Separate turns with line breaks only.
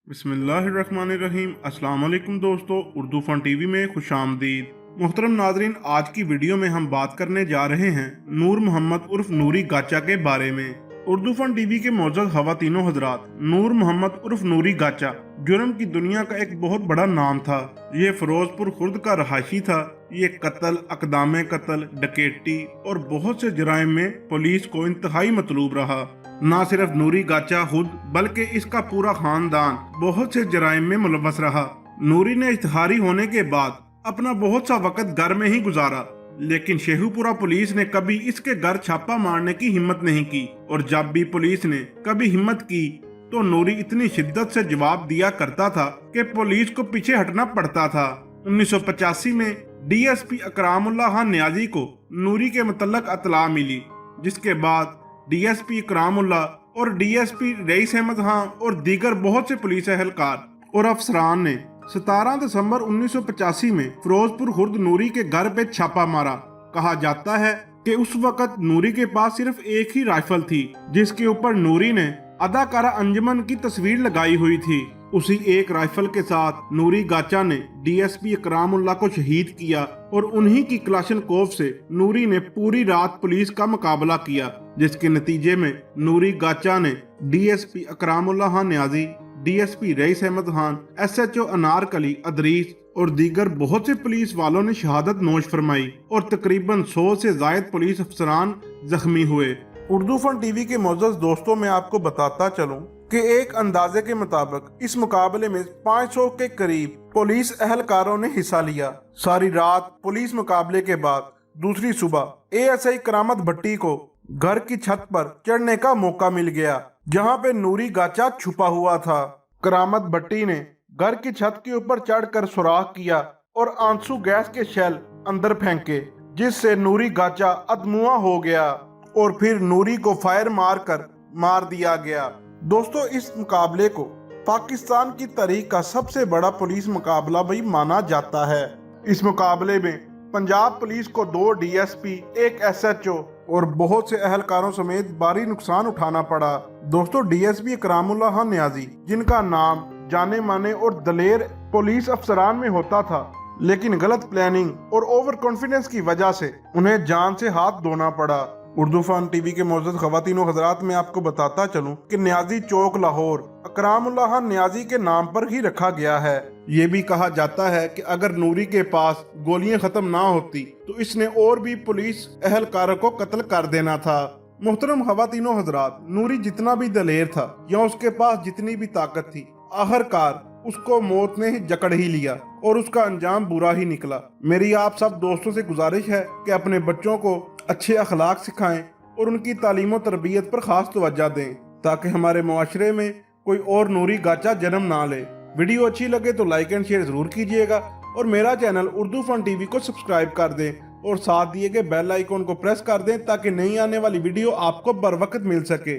बिस्मिल्लाहिर्रहमानिर्रहीम। अस्सलाम वालेकुम दोस्तों, उर्दू फन टीवी में खुशामदीद। मोहतरम नाजरीन, आज की वीडियो में हम बात करने जा रहे हैं नूर मोहम्मद उर्फ नूरी गाचा के बारे में। उर्दू फन टीवी के मौजूद खवातीनो हजरात, नूर मोहम्मद उर्फ नूरी गाचा जुर्म की दुनिया का एक बहुत बड़ा नाम था। ये फिरोजपुर खुर्द का रहायशी था। ये कत्ल, अकदामे कत्ल, डकैती और बहुत से जराइम में पुलिस को इंतहाई मतलूब रहा। न सिर्फ नूरी गाचा खुद बल्कि इसका पूरा खानदान बहुत से जराइम में मुलव्वस रहा। नूरी ने इश्तिहारी होने के बाद अपना बहुत सा वक्त घर में ही गुजारा, लेकिन शेखुपुरा पुलिस ने कभी इसके घर छापा मारने की हिम्मत नहीं की, और जब भी पुलिस ने कभी हिम्मत की तो नूरी इतनी शिद्दत से जवाब दिया करता था कि पुलिस को पीछे हटना पड़ता था। 1985 में डीएसपी अकरामुल्लाह खान न्याजी को नूरी के मुतल्लक इत्तला मिली, जिसके बाद डीएसपी इकरामुल्लाह और डीएसपी रईस अहमद खान और दीगर बहुत से पुलिस एहलकार और अफसरान ने 17 दिसंबर 1985 में फिरोजपुर खुर्द नूरी के घर पे छापा मारा। कहा जाता है कि उस वक्त नूरी के पास सिर्फ एक ही राइफल थी, जिसके ऊपर नूरी ने अदाकारा अंजुमन की तस्वीर लगाई हुई थी। उसी एक राइफल के साथ नूरी गाचा ने डीएसपी इकरामुल्लाह को शहीद किया, और उन्हीं की क्लाशनकोफ से नूरी ने पूरी रात पुलिस का मुकाबला किया, जिसके नतीजे में नूरी गाचा ने DSP Ikramullah Khan Niazi, DSP rice Ahmad Khan, SHO Anarkali Adris और दीगर बहुत से पुलिस वालों ने शहादत नोश फरमाई, और तकरीबन 100 से जायद पुलिस अफसरान जख्मी हुए। उर्दू फन टीवी के मौजूद दोस्तों, मैं आपको बताता चलूं कि एक अंदाजे के मुताबिक इस मुकाबले में 500 के करीब पुलिस एहलकारों ने हिस्सा लिया। सारी रात पुलिस मुकाबले के बाद दूसरी सुबह एएसआई करामत भट्टी को घर की छत पर चढ़ने का मौका मिल गया, जहां पे नूरी गाचा छुपा हुआ था। करामत भट्टी ने घर की छत के ऊपर चढ़कर सुराख किया और आंसू गैस के शेल अंदर फेंके, जिससे नूरी गाचा अधमुआ हो गया, और फिर नूरी को फायर मार दिया गया। दोस्तों, इस मुकाबले को पाकिस्तान की तारीख का सबसे बड़ा पुलिस मुकाबला भी माना जाता है। इस मुकाबले में पंजाब पुलिस को 2 डीएसपी, 1 एसएचओ और बहुत से एहलकारों समेत भारी नुकसान उठाना पड़ा। दोस्तों, डीएसपी इकरामुल्लाह खान न्याजी, जिनका नाम जाने माने और दलेर पुलिस अफसरान में होता था, लेकिन गलत प्लानिंग और ओवर कॉन्फिडेंस की वजह से उन्हें जान से हाथ धोना पड़ा। उर्दू फन टीवी के मौजूद खवातीनो हजरात, में आपको बताता चलूं कि न्याजी चौक लाहौर इकरामुल्लाह खान न्याजी के नाम पर ही रखा गया है। ये भी कहा जाता है कि अगर नूरी के पास गोलियां खत्म ना होती तो इसने और भी पुलिस एहलकारों को कत्ल कर देना था। मोहतरम खवातीनो हजरात, नूरी जितना भी दलेर था या उसके पास जितनी भी ताकत थी, आखिरकार उसको मौत ने ही जकड़ ही लिया, और उसका अंजाम बुरा ही निकला। मेरी आप सब दोस्तों से गुजारिश है कि अपने बच्चों को अच्छे अखलाक सिखाएं और उनकी तालीम और तरबियत पर खास तवज्जो दें, ताकि हमारे मुआशरे में कोई और नूरी गाचा जन्म ना ले। वीडियो अच्छी लगे तो लाइक एंड शेयर जरूर कीजिएगा, और मेरा चैनल उर्दू फन टीवी को सब्सक्राइब कर दें, और साथ दिए गए बेल आइकॉन को प्रेस कर दें, ताकि नई आने वाली वीडियो आपको बर वक्त मिल सके।